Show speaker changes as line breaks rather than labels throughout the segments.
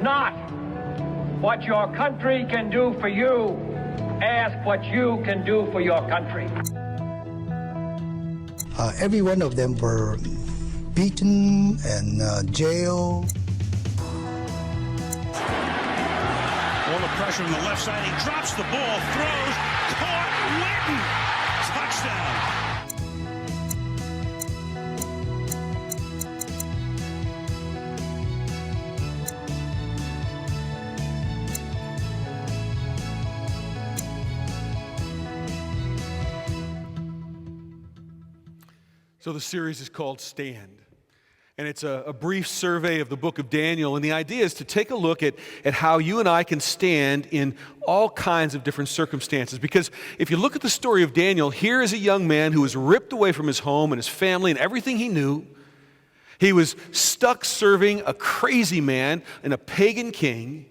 not what your country can do for you. Ask what you can do for your country.
Every one of them were beaten and jailed.
All the pressure on the left side. He drops the ball, throws, caught,
So the series is called Stand, and it's a brief survey of the book of Daniel, and the idea is to take a look at how you and I can stand in all kinds of different circumstances. Because if you look at the story of Daniel, here is a young man who was ripped away from his home and his family and everything he knew. He was stuck serving a crazy man and a pagan king.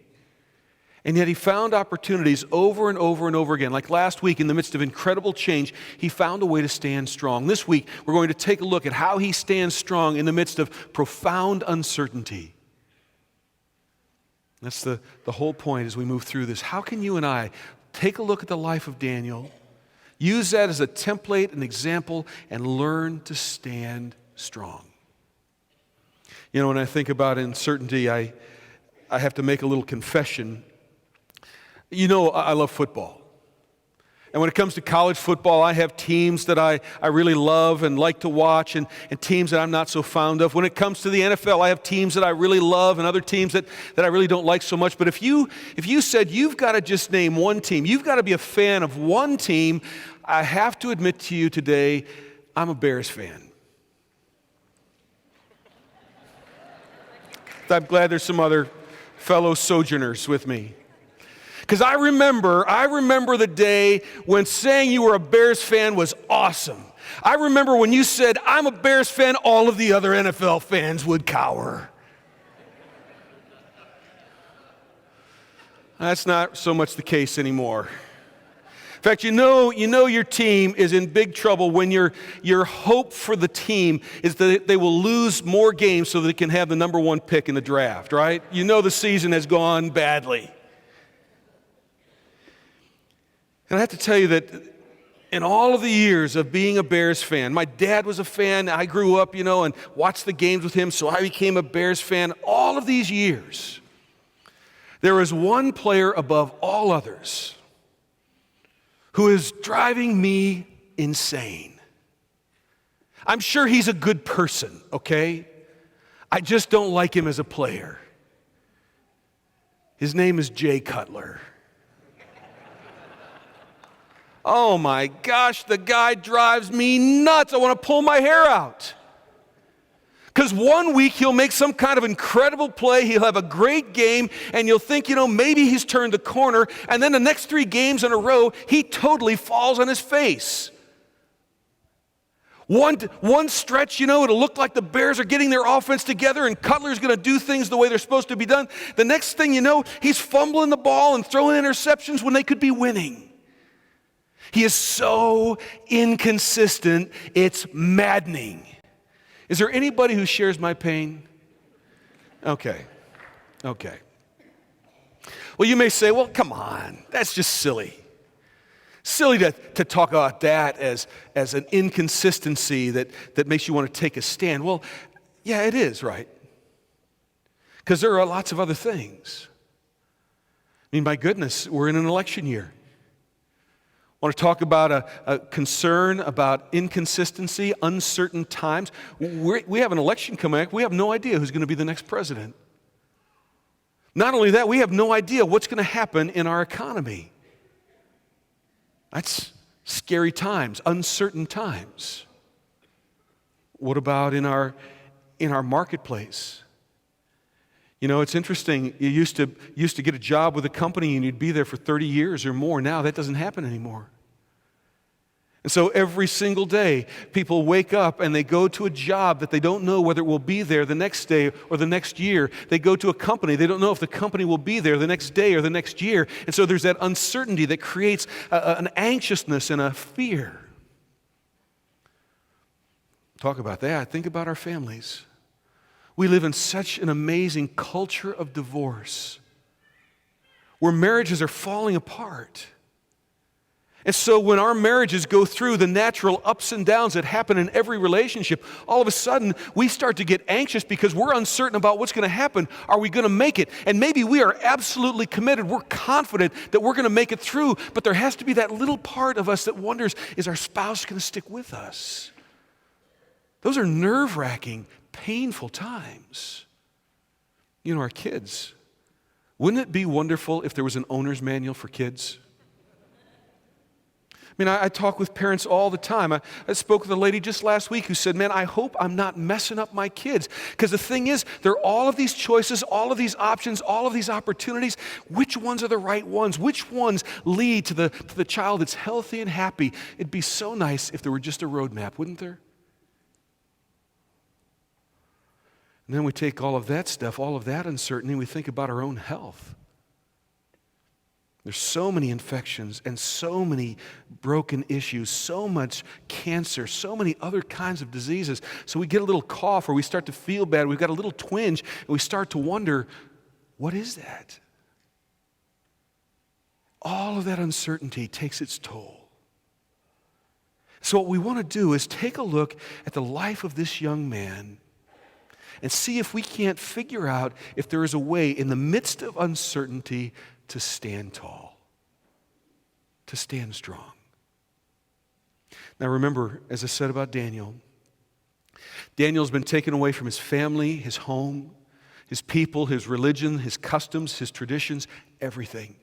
And yet he found opportunities over and over and over again. Like last week, in the midst of incredible change, he found a way to stand strong. This week, we're going to take a look at how he stands strong in the midst of profound uncertainty. That's the whole point as we move through this. How can you and I take a look at the life of Daniel, use that as a template, an example, and learn to stand strong? You know, when I think about uncertainty, I have to make a little confession. You know, I love football. And when it comes to college football, I have teams that I really love and like to watch and teams that I'm not so fond of. When it comes to the NFL, I have teams that I really love and other teams that I really don't like so much. But if you said you've got to just name one team, you've got to be a fan of one team, I have to admit to you today, I'm a Bears fan. I'm glad there's some other fellow sojourners with me. Because I remember the day when saying you were a Bears fan was awesome. I remember when you said, I'm a Bears fan, all of the other NFL fans would cower. That's not so much the case anymore. In fact, you know your team is in big trouble when your hope for the team is that they will lose more games so that it can have the number one pick in the draft, right? You know the season has gone badly. And I have to tell you that in all of the years of being a Bears fan, my dad was a fan, I grew up, and watched the games with him, so I became a Bears fan. All of these years, there is one player above all others who is driving me insane. I'm sure he's a good person, okay? I just don't like him as a player. His name is Jay Cutler. Oh my gosh, the guy drives me nuts. I want to pull my hair out. Because one week he'll make some kind of incredible play, he'll have a great game, and you'll think, maybe he's turned the corner, and then the next 3 games in a row, he totally falls on his face. One stretch, it'll look like the Bears are getting their offense together and Cutler's going to do things the way they're supposed to be done. The next thing you know, he's fumbling the ball and throwing interceptions when they could be winning. He is so inconsistent, it's maddening. Is there anybody who shares my pain? Okay. Well, you may say, well, come on, that's just silly. Silly to talk about that as an inconsistency that makes you want to take a stand. Well, yeah, it is, right? Because there are lots of other things. I mean, my goodness, we're in an election year. I want to talk about a concern about inconsistency, uncertain times. We have an election coming up. We have no idea who's going to be the next president. Not only that, we have no idea what's going to happen in our economy. That's scary times, uncertain times. What about in our marketplace? It's interesting. You used to get a job with a company and you'd be there for 30 years or more. Now that doesn't happen anymore. And so every single day, people wake up and they go to a job that they don't know whether it will be there the next day or the next year. They go to a company. They don't know if the company will be there the next day or the next year. And so there's that uncertainty that creates an anxiousness and a fear. Talk about that. Think about our families. We live in such an amazing culture of divorce where marriages are falling apart. And so when our marriages go through the natural ups and downs that happen in every relationship, all of a sudden we start to get anxious because we're uncertain about what's going to happen. Are we going to make it? And maybe we are absolutely committed. We're confident that we're going to make it through, but there has to be that little part of us that wonders, is our spouse going to stick with us? Those are nerve-wracking, painful times. You know, our kids, wouldn't it be wonderful if there was an owner's manual for kids? I mean, I talk with parents all the time. I spoke with a lady just last week who said, man, I hope I'm not messing up my kids. Because the thing is, there are all of these choices, all of these options, all of these opportunities. Which ones are the right ones? Which ones lead to the child that's healthy and happy? It'd be so nice if there were just a roadmap, wouldn't there? And then we take all of that stuff, all of that uncertainty, and we think about our own health. There's so many infections and so many broken issues, so much cancer, so many other kinds of diseases. So we get a little cough or we start to feel bad, we've got a little twinge, and we start to wonder, what is that? All of that uncertainty takes its toll. So what we want to do is take a look at the life of this young man and see if we can't figure out if there is a way in the midst of uncertainty to stand tall, to stand strong. Now remember, as I said about Daniel's been taken away from his family, his home, his people, his religion, his customs, his traditions, everything.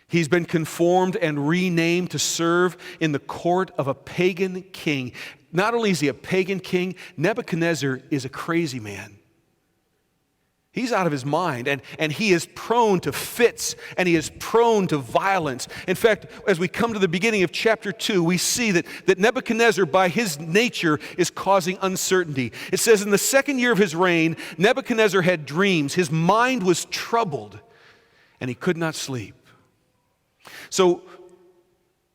He's been conformed and renamed to serve in the court of a pagan king. Not only is he a pagan king, Nebuchadnezzar is a crazy man. He's out of his mind, and he is prone to fits, and he is prone to violence. In fact, as we come to the beginning of chapter 2, we see that Nebuchadnezzar, by his nature, is causing uncertainty. It says, in the second year of his reign, Nebuchadnezzar had dreams. His mind was troubled, and he could not sleep. So,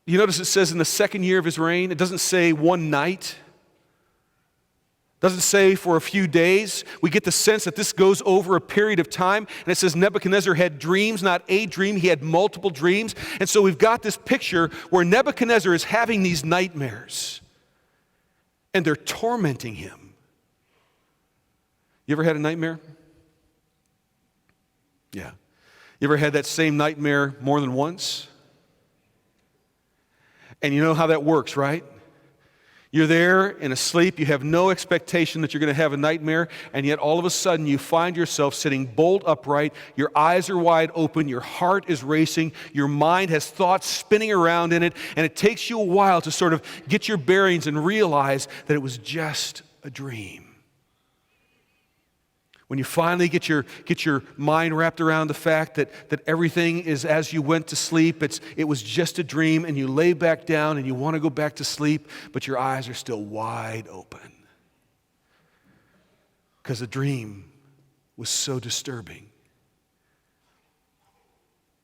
you notice it says in the second year of his reign. It doesn't say one night. Doesn't say for a few days. We get the sense that this goes over a period of time. And it says Nebuchadnezzar had dreams, not a dream. He had multiple dreams. And so we've got this picture where Nebuchadnezzar is having these nightmares. And they're tormenting him. You ever had a nightmare? Yeah. You ever had that same nightmare more than once? And you know how that works, right? You're there and asleep, you have no expectation that you're going to have a nightmare, and yet all of a sudden you find yourself sitting bolt upright, your eyes are wide open, your heart is racing, your mind has thoughts spinning around in it, and it takes you a while to sort of get your bearings and realize that it was just a dream. When you finally get your mind wrapped around the fact that everything is as you went to sleep, it was just a dream, and you lay back down and you want to go back to sleep, but your eyes are still wide open. Because the dream was so disturbing.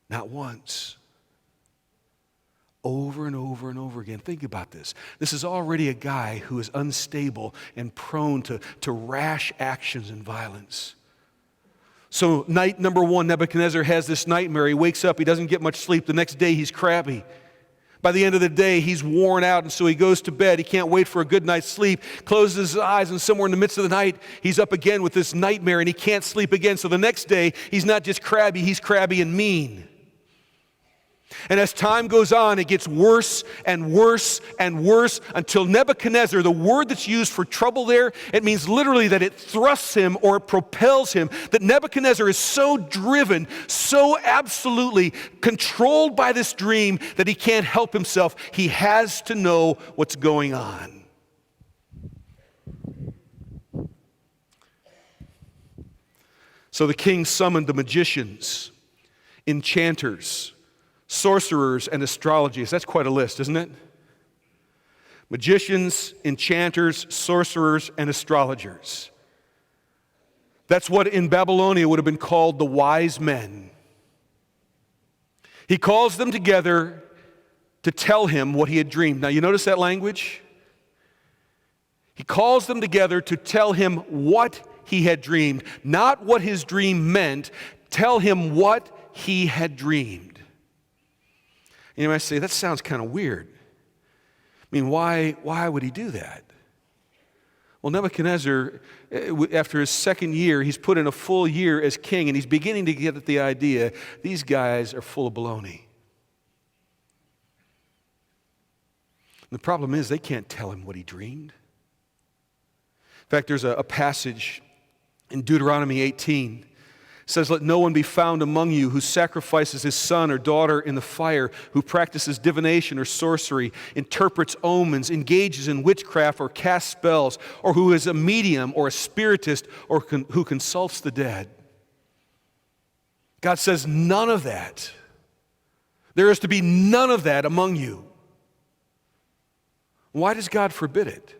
Not once. Over and over and over again. Think about this. This is already a guy who is unstable and prone to rash actions and violence. So night number one, Nebuchadnezzar has this nightmare. He wakes up, he doesn't get much sleep. The next day he's crabby. By the end of the day, he's worn out, and so he goes to bed. He can't wait for a good night's sleep, closes his eyes, and somewhere in the midst of the night, he's up again with this nightmare, and he can't sleep again. So the next day, he's not just crabby, he's crabby and mean. And as time goes on, it gets worse and worse and worse until Nebuchadnezzar, the word that's used for trouble there, it means literally that it thrusts him or it propels him, that Nebuchadnezzar is so driven, so absolutely controlled by this dream that he can't help himself. He has to know what's going on. So the king summoned the magicians, enchanters, sorcerers, and astrologers. That's quite a list, isn't it? Magicians, enchanters, sorcerers, and astrologers. That's what in Babylonia would have been called the wise men. He calls them together to tell him what he had dreamed. Now, you notice that language? He calls them together to tell him what he had dreamed, not what his dream meant. Tell him what he had dreamed. And you might say, that sounds kind of weird. I mean, why would he do that? Well, Nebuchadnezzar, after his second year, he's put in a full year as king, and he's beginning to get at the idea, these guys are full of baloney. And the problem is, they can't tell him what he dreamed. In fact, there's a passage in Deuteronomy 18. It says, let no one be found among you who sacrifices his son or daughter in the fire, who practices divination or sorcery, interprets omens, engages in witchcraft or casts spells, or who is a medium or a spiritist or who consults the dead. God says none of that. There is to be none of that among you. Why does God forbid it?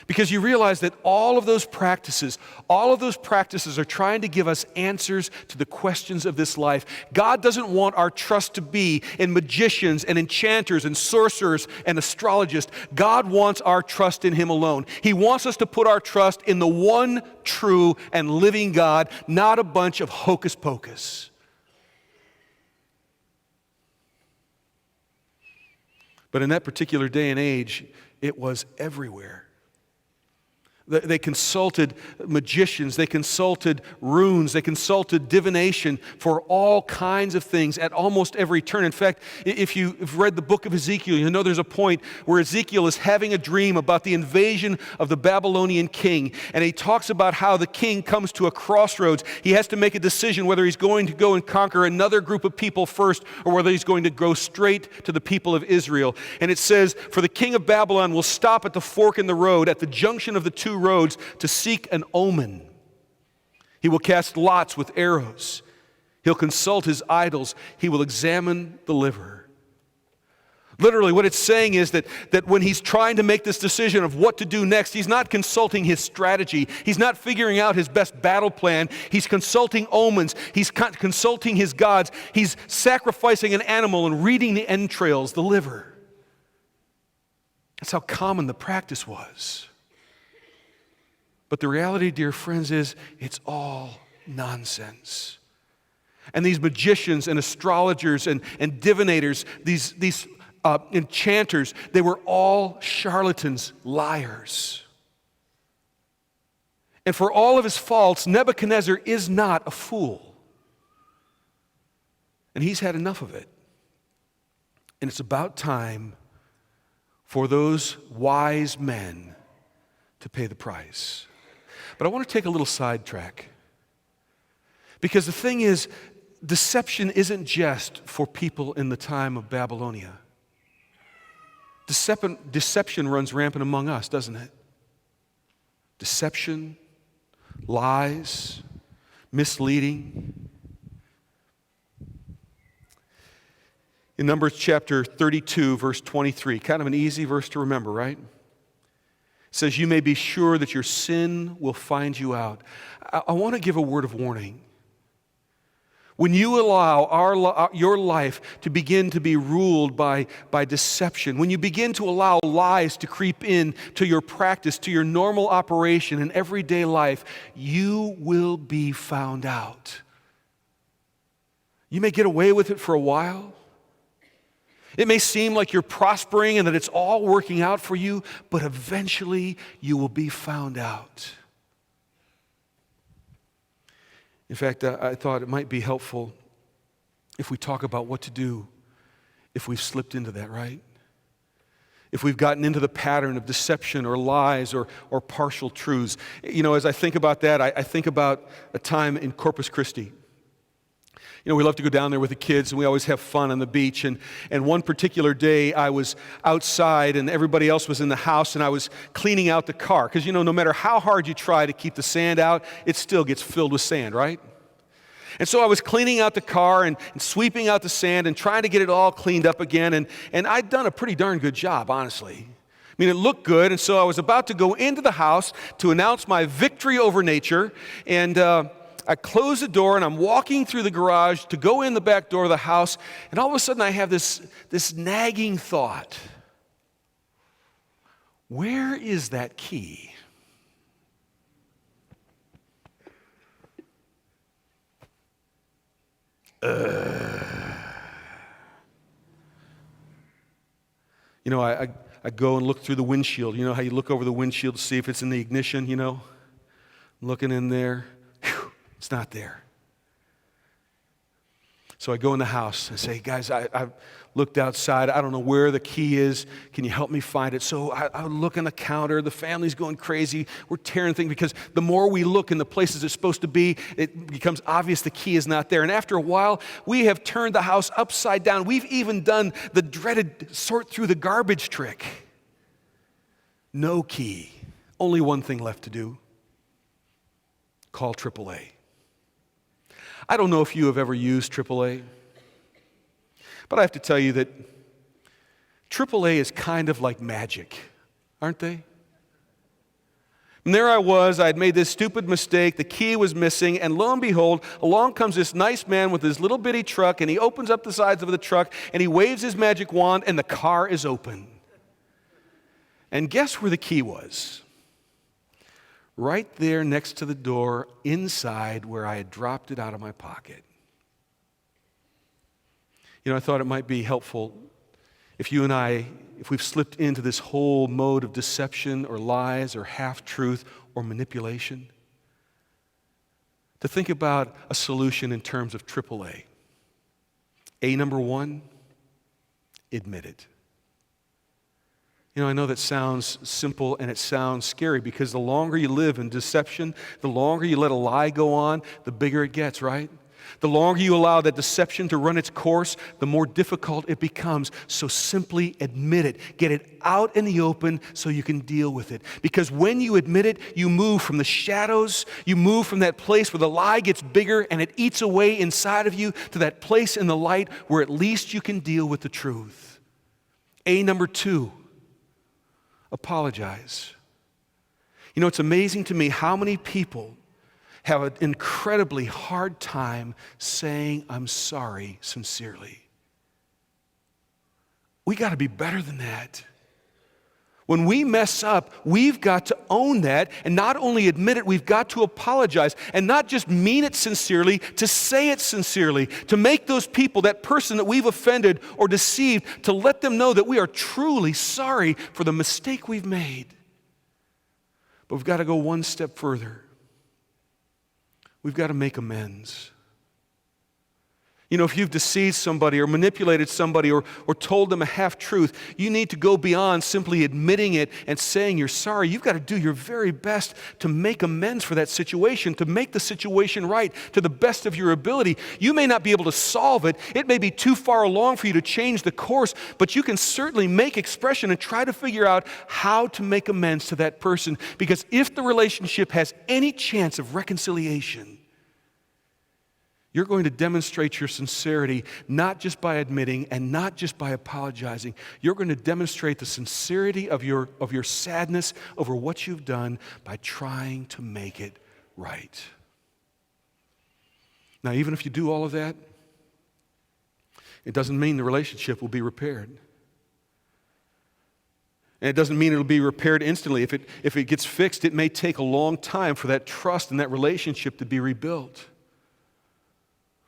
Because you realize that all of those practices are trying to give us answers to the questions of this life. God doesn't want our trust to be in magicians and enchanters and sorcerers and astrologists. God wants our trust in Him alone. He wants us to put our trust in the one true and living God, not a bunch of hocus pocus. But in that particular day and age, it was everywhere. They consulted magicians, they consulted runes, they consulted divination for all kinds of things at almost every turn. In fact, if you've read the book of Ezekiel, you know there's a point where Ezekiel is having a dream about the invasion of the Babylonian king. And he talks about how the king comes to a crossroads. He has to make a decision whether he's going to go and conquer another group of people first or whether he's going to go straight to the people of Israel. And it says, for the king of Babylon will stop at the fork in the road, at the junction of the two roads, to seek an omen. He will cast lots with arrows. He'll consult his idols. He will examine the liver. Literally, what it's saying is that when he's trying to make this decision of what to do next, he's not consulting his strategy. He's not figuring out his best battle plan. He's consulting omens. He's consulting his gods. He's sacrificing an animal and reading the entrails, the liver. That's how common the practice was. But the reality, dear friends, is it's all nonsense. And these magicians and astrologers and divinators, these enchanters, they were all charlatans, liars. And for all of his faults, Nebuchadnezzar is not a fool. And he's had enough of it. And it's about time for those wise men to pay the price. But I want to take a little sidetrack. Because the thing is, deception isn't just for people in the time of Babylonia. Deception runs rampant among us, doesn't it? Deception, lies, misleading. In Numbers chapter 32, verse 23, kind of an easy verse to remember, right? It says, you may be sure that your sin will find you out. I want to give a word of warning. When you allow your life to begin to be ruled by deception, when you begin to allow lies to creep in to your practice, to your normal operation in everyday life, you will be found out. You may get away with it for a while. It may seem like you're prospering and that it's all working out for you, but eventually you will be found out. In fact, I thought it might be helpful if we talk about what to do if we've slipped into that, right? If we've gotten into the pattern of deception or lies or partial truths. You know, as I think about that, I think about a time in Corpus Christi. You know, we love to go down there with the kids, and we always have fun on the beach. And one particular day, I was outside, and everybody else was in the house, and I was cleaning out the car. Because, you know, no matter how hard you try to keep the sand out, it still gets filled with sand, right? And so I was cleaning out the car and sweeping out the sand and trying to get it all cleaned up again. And I'd done a pretty darn good job, honestly. I mean, it looked good, and so I was about to go into the house to announce my victory over nature, and I close the door and I'm walking through the garage to go in the back door of the house, and all of a sudden I have this nagging thought. Where is that key? You know, I go and look through the windshield. You know how you look over the windshield to see if it's in the ignition, you know? I'm looking in there. Whew, it's not there. So I go in the house and say, guys, I've looked outside. I don't know where the key is. Can you help me find it? So I look on the counter. The family's going crazy. We're tearing things because the more we look in the places it's supposed to be, it becomes obvious the key is not there. And after a while, we have turned the house upside down. We've even done the dreaded sort through the garbage trick. No key. Only one thing left to do. Call AAA. I don't know if you have ever used AAA, but I have to tell you that AAA is kind of like magic, aren't they? And there I was, I had made this stupid mistake, the key was missing, and lo and behold, along comes this nice man with his little bitty truck, and he opens up the sides of the truck, and he waves his magic wand, and the car is open. And guess where the key was? Right there next to the door, inside where I had dropped it out of my pocket. You know, I thought it might be helpful if you and I, if we've slipped into this whole mode of deception or lies or half-truth or manipulation, to think about a solution in terms of AAA. Number one, admit it. You know, I know that sounds simple and it sounds scary because the longer you live in deception, the longer you let a lie go on, the bigger it gets, right? The longer you allow that deception to run its course, the more difficult it becomes. So simply admit it. Get it out in the open so you can deal with it. Because when you admit it, you move from the shadows, you move from that place where the lie gets bigger and it eats away inside of you to that place in the light where at least you can deal with the truth. Number two, apologize. You know, it's amazing to me how many people have an incredibly hard time saying, I'm sorry, sincerely. We got to be better than that. When we mess up, we've got to own that and not only admit it, we've got to apologize and not just mean it sincerely, to say it sincerely, to make those people, that person that we've offended or deceived, to let them know that we are truly sorry for the mistake we've made. But we've got to go one step further. We've got to make amends. You know, if you've deceived somebody or manipulated somebody or told them a half-truth, you need to go beyond simply admitting it and saying you're sorry. You've got to do your very best to make amends for that situation, to make the situation right to the best of your ability. You may not be able to solve it. It may be too far along for you to change the course, but you can certainly make expression and try to figure out how to make amends to that person. Because if the relationship has any chance of reconciliation, you're going to demonstrate your sincerity not just by admitting and not just by apologizing. You're going to demonstrate the sincerity of your sadness over what you've done by trying to make it right. Now, even if you do all of that, it doesn't mean the relationship will be repaired. And it doesn't mean it'll be repaired instantly. If it gets fixed, it may take a long time for that trust and that relationship to be rebuilt.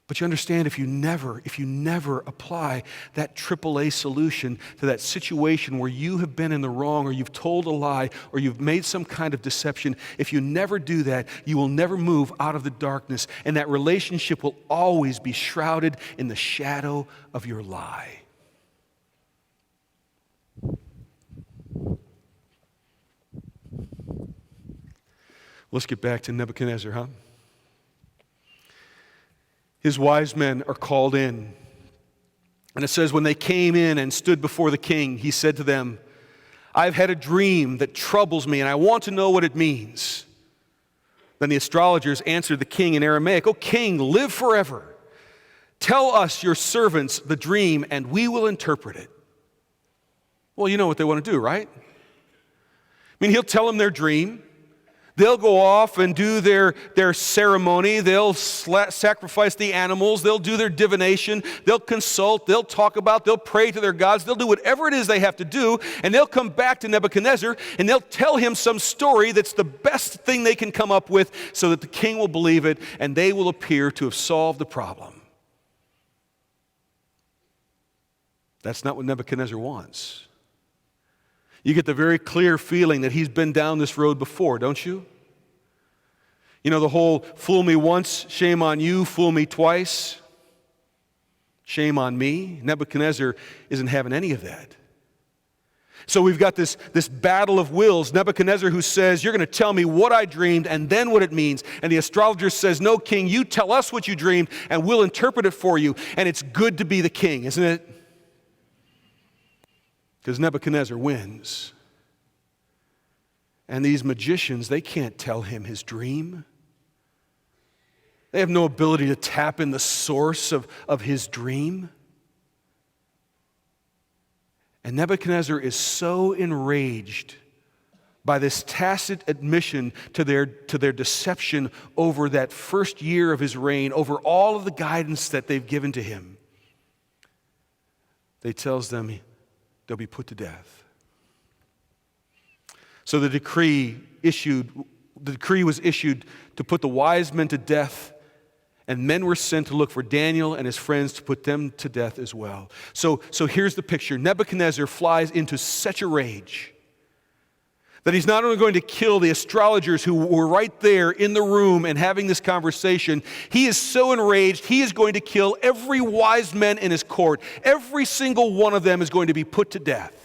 But you understand, if you never apply that AAA solution to that situation where you have been in the wrong or you've told a lie or you've made some kind of deception, if you never do that, you will never move out of the darkness, and that relationship will always be shrouded in the shadow of your lie. Let's get back to Nebuchadnezzar, huh? His wise men are called in. And it says, when they came in and stood before the king, he said to them, I've had a dream that troubles me, and I want to know what it means. Then the astrologers answered the king in Aramaic, O king, live forever. Tell us, your servants, the dream, and we will interpret it. Well, you know what they want to do, right? I mean, he'll tell them their dream. They'll go off and do their ceremony. They'll sacrifice the animals. They'll do their divination. They'll consult. They'll talk about. They'll pray to their gods. They'll do whatever it is they have to do. And they'll come back to Nebuchadnezzar and they'll tell him some story that's the best thing they can come up with so that the king will believe it and they will appear to have solved the problem. That's not what Nebuchadnezzar wants. You get the very clear feeling that he's been down this road before, don't you? You know the whole fool me once, shame on you, fool me twice, shame on me. Nebuchadnezzar isn't having any of that. So we've got this battle of wills. Nebuchadnezzar who says, you're going to tell me what I dreamed and then what it means. And the astrologer says, no, king, you tell us what you dreamed and we'll interpret it for you. And it's good to be the king, isn't it? Because Nebuchadnezzar wins. And these magicians, they can't tell him his dream. They have no ability to tap in the source of his dream. And Nebuchadnezzar is so enraged by this tacit admission to their deception over that first year of his reign, over all of the guidance that they've given to him. They tells them they'll be put to death. So the decree was issued to put the wise men to death, and men were sent to look for Daniel and his friends to put them to death as well. So here's the picture. Nebuchadnezzar flies into such a rage that he's not only going to kill the astrologers who were right there in the room and having this conversation, he is so enraged, he is going to kill every wise man in his court. Every single one of them is going to be put to death.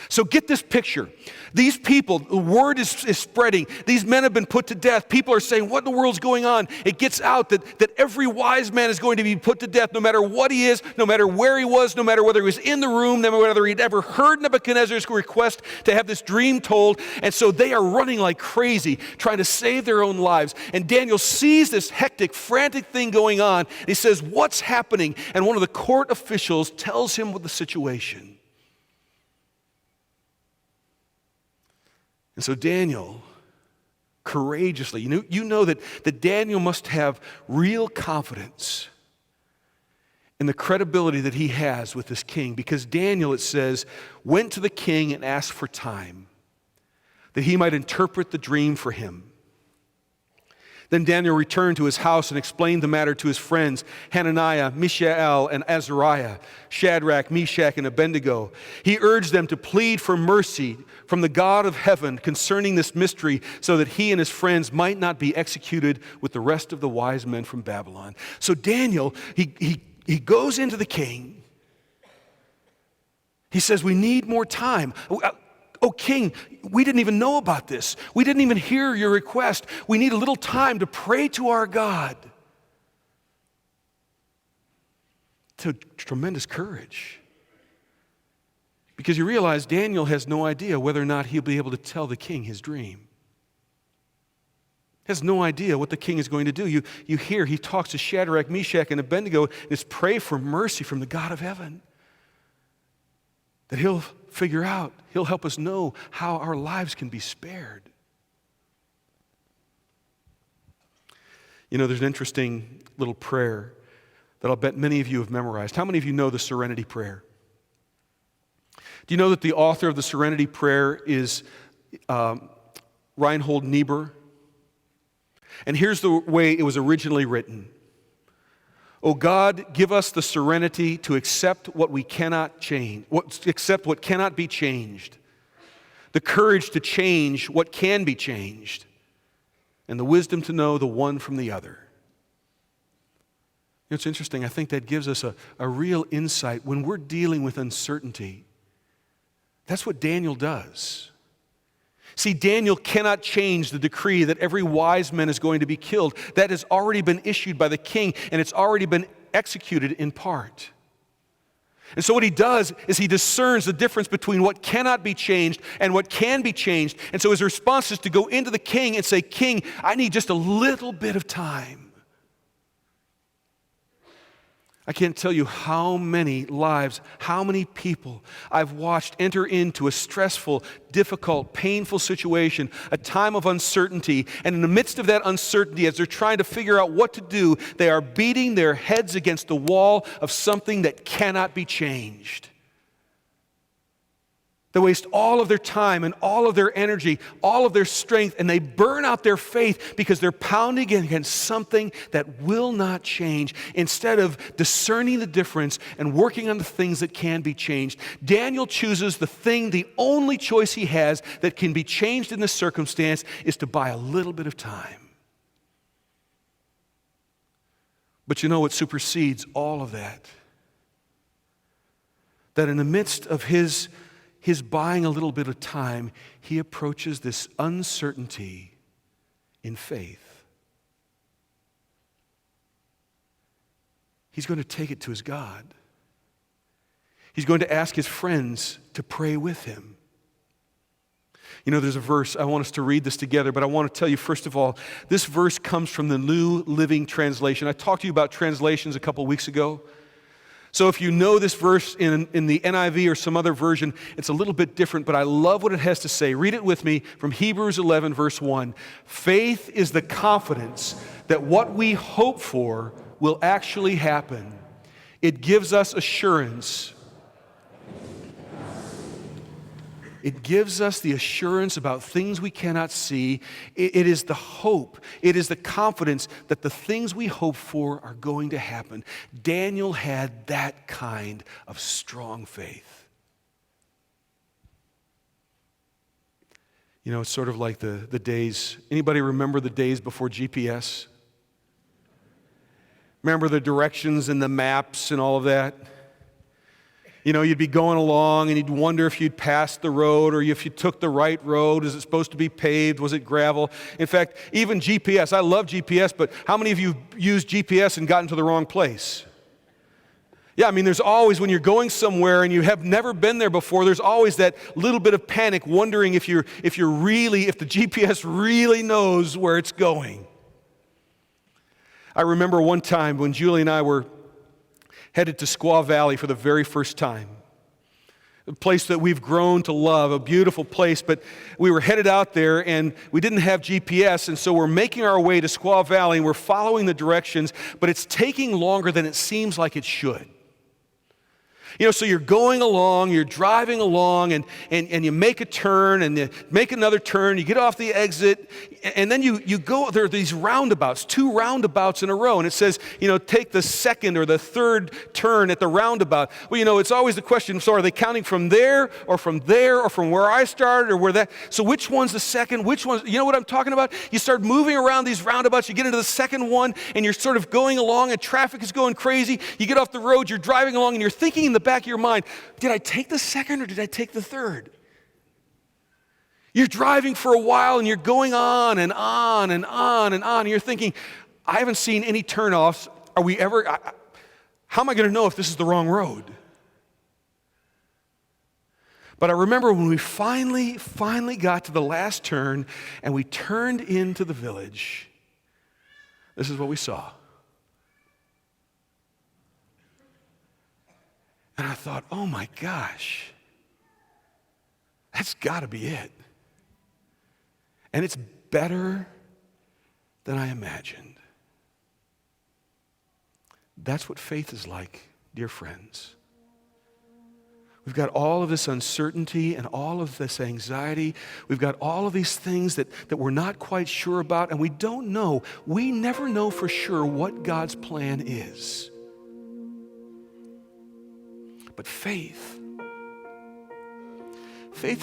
So get this picture. These people, the word is spreading. These men have been put to death. People are saying, what in the world's going on? It gets out that every wise man is going to be put to death, no matter what he is, no matter where he was, no matter whether he was in the room, no matter whether he'd ever heard Nebuchadnezzar's request to have this dream told. And so they are running like crazy, trying to save their own lives. And Daniel sees this hectic, frantic thing going on. And he says, what's happening? And one of the court officials tells him what the situation. And so Daniel, courageously, you know that Daniel must have real confidence in the credibility that he has with this king, because Daniel, it says, went to the king and asked for time, that he might interpret the dream for him. Then Daniel returned to his house and explained the matter to his friends, Hananiah, Mishael, and Azariah, Shadrach, Meshach, and Abednego. He urged them to plead for mercy from the God of heaven concerning this mystery, so that he and his friends might not be executed with the rest of the wise men from Babylon. So Daniel, he goes into the king. He says, we need more time. Oh, king, we didn't even know about this. We didn't even hear your request. We need a little time to pray to our God. To tremendous courage. Because you realize Daniel has no idea whether or not he'll be able to tell the king his dream. He has no idea what the king is going to do. You hear he talks to Shadrach, Meshach, and Abednego and is pray for mercy from the God of heaven. That he'll figure out, he'll help us know how our lives can be spared. You know, there's an interesting little prayer that I'll bet many of you have memorized. How many of you know the Serenity Prayer? Do you know that the author of the Serenity Prayer is Reinhold Niebuhr? And here's the way it was originally written. O God, give us the serenity to accept what we cannot change, accept what cannot be changed, the courage to change what can be changed, and the wisdom to know the one from the other. You know, it's interesting. I think that gives us a real insight when we're dealing with uncertainty. That's what Daniel does. See, Daniel cannot change the decree that every wise man is going to be killed. That has already been issued by the king, and it's already been executed in part. And so what he does is he discerns the difference between what cannot be changed and what can be changed. And so his response is to go into the king and say, King, I need just a little bit of time. I can't tell you how many lives, how many people I've watched enter into a stressful, difficult, painful situation, a time of uncertainty, and in the midst of that uncertainty, as they're trying to figure out what to do, they are beating their heads against the wall of something that cannot be changed. They waste all of their time and all of their energy, all of their strength, and they burn out their faith because they're pounding against something that will not change instead of discerning the difference and working on the things that can be changed. Daniel chooses the only choice he has that can be changed in this circumstance is to buy a little bit of time. But you know what supersedes all of that? That in the midst of his buying a little bit of time, he approaches this uncertainty in faith. He's going to take it to his God. He's going to ask his friends to pray with him. You know, there's a verse, I want us to read this together, but I want to tell you, first of all, this verse comes from the New Living Translation. I talked to you about translations a couple weeks ago. So if you know this verse in the NIV or some other version, it's a little bit different, but I love what it has to say. Read it with me from Hebrews 11, verse 1. Faith is the confidence that what we hope for will actually happen. It gives us assurance. It gives us the assurance about things we cannot see. It is the hope. It is the confidence that the things we hope for are going to happen. Daniel had that kind of strong faith. You know, it's sort of like the days. Anybody remember the days before GPS? Remember the directions and the maps and all of that? You know, you'd be going along and you'd wonder if you'd passed the road or if you took the right road. Is it supposed to be paved? Was it gravel? In fact, even GPS, I love GPS, but how many of you used GPS and gotten to the wrong place? Yeah, I mean, there's always, when you're going somewhere and you have never been there before, there's always that little bit of panic, wondering if the GPS really knows where it's going. I remember one time when Julie and I were headed to Squaw Valley for the very first time. A place that we've grown to love, a beautiful place, but we were headed out there and we didn't have GPS, and so we're making our way to Squaw Valley and we're following the directions, but it's taking longer than it seems like it should. You know, so you're going along, you're driving along, and you make a turn, and you make another turn, you get off the exit, and then you go, there are these roundabouts, 2 roundabouts in a row, and it says, you know, take the second or the third turn at the roundabout. Well, you know, it's always the question, so are they counting from there, or from where I started, or where that, so which one's the second, which one's, you know what I'm talking about? You start moving around these roundabouts, you get into the second one, and you're sort of going along, and traffic is going crazy, you get off the road, you're driving along, and you're thinking in the back of your mind, did I take the second or did I take the third? You're driving for a while and you're going on and on and on and on, and you're thinking, I haven't seen any turnoffs. How am I going to know if this is the wrong road? But I remember when we finally got to the last turn and we turned into the village, this is what we saw. And I thought, oh my gosh, that's got to be it. And it's better than I imagined. That's what faith is like, dear friends. We've got all of this uncertainty and all of this anxiety. We've got all of these things that we're not quite sure about, and we don't know. We never know for sure what God's plan is. But faith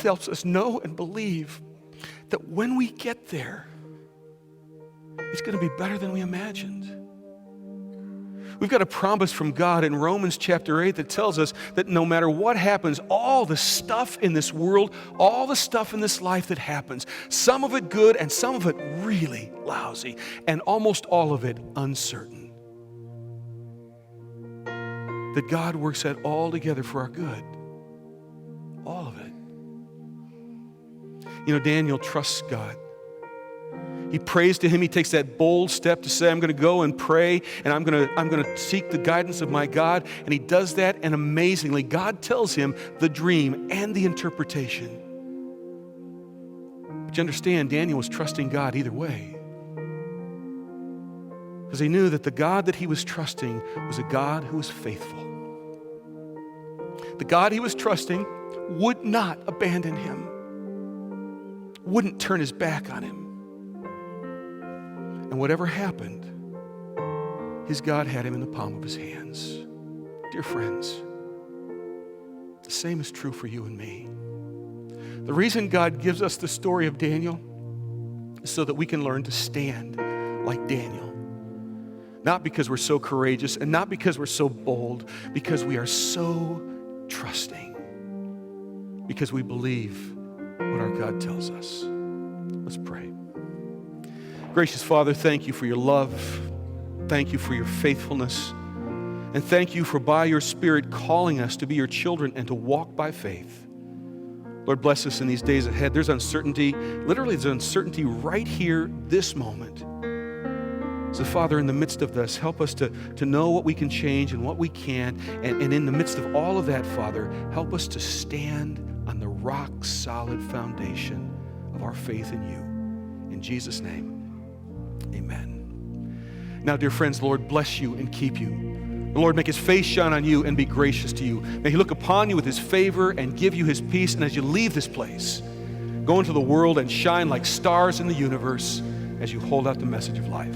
helps us know and believe that when we get there, it's going to be better than we imagined. We've got a promise from God in Romans chapter 8 that tells us that no matter what happens, all the stuff in this world, all the stuff in this life that happens, some of it good and some of it really lousy, and almost all of it uncertain, that God works that all together for our good. All of it. You know, Daniel trusts God. He prays to him. He takes that bold step to say, I'm going to go and pray, and I'm going to seek the guidance of my God. And he does that, and amazingly, God tells him the dream and the interpretation. But you understand, Daniel was trusting God either way, because he knew that the God that he was trusting was a God who was faithful. The God he was trusting would not abandon him, wouldn't turn his back on him. And whatever happened, his God had him in the palm of his hands. Dear friends, the same is true for you and me. The reason God gives us the story of Daniel is so that we can learn to stand like Daniel. Not because we're so courageous and not because we're so bold, because we are so trusting, because we believe what our God tells us. Let's pray. Gracious Father, thank you for your love. Thank you for your faithfulness. And thank you for by your Spirit calling us to be your children and to walk by faith. Lord, bless us in these days ahead. There's uncertainty. Literally, there's uncertainty right here, this moment. So, Father, in the midst of this, help us to know what we can change and what we can't. And in the midst of all of that, Father, help us to stand on the rock-solid foundation of our faith in you. In Jesus' name, amen. Now, dear friends, the Lord bless you and keep you. The Lord make his face shine on you and be gracious to you. May he look upon you with his favor and give you his peace. And as you leave this place, go into the world and shine like stars in the universe as you hold out the message of life.